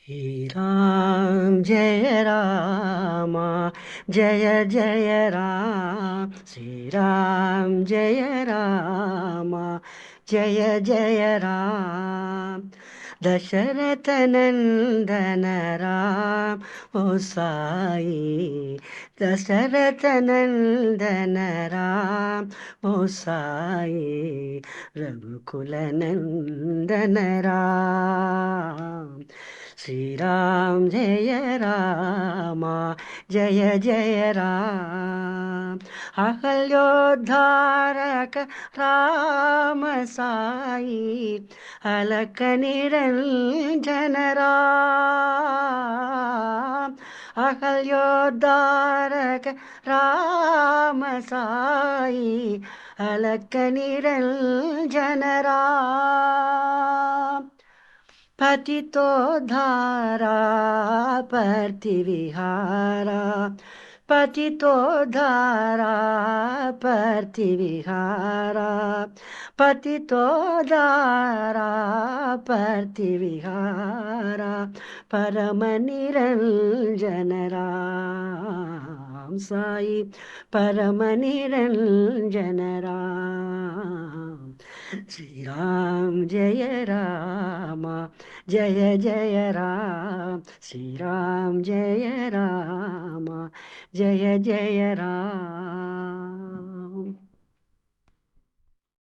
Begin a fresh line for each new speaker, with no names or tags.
श्रीराम जय राम जय जय राम श्रीराम जय राम जय जय राम दशरथ नंदन राम ओ साई दशरथ नंदन राम ओ साई रघुकुल नंदन राम श्रीराम जय राम जय जय राम अहल्योद्धारक राम साई अलक निरंजन राम अहल्योद्धारक राम साई अलक निरंजन राम पतितो धारा प्रतिविहारा पतितो धारा प्रतिविहारा पतितो धारा प्रतिविहारा परम निरंजन राम साई परम निरंजन राम श्री राम जय राम जय जय राम श्री राम जय राम जय जय राम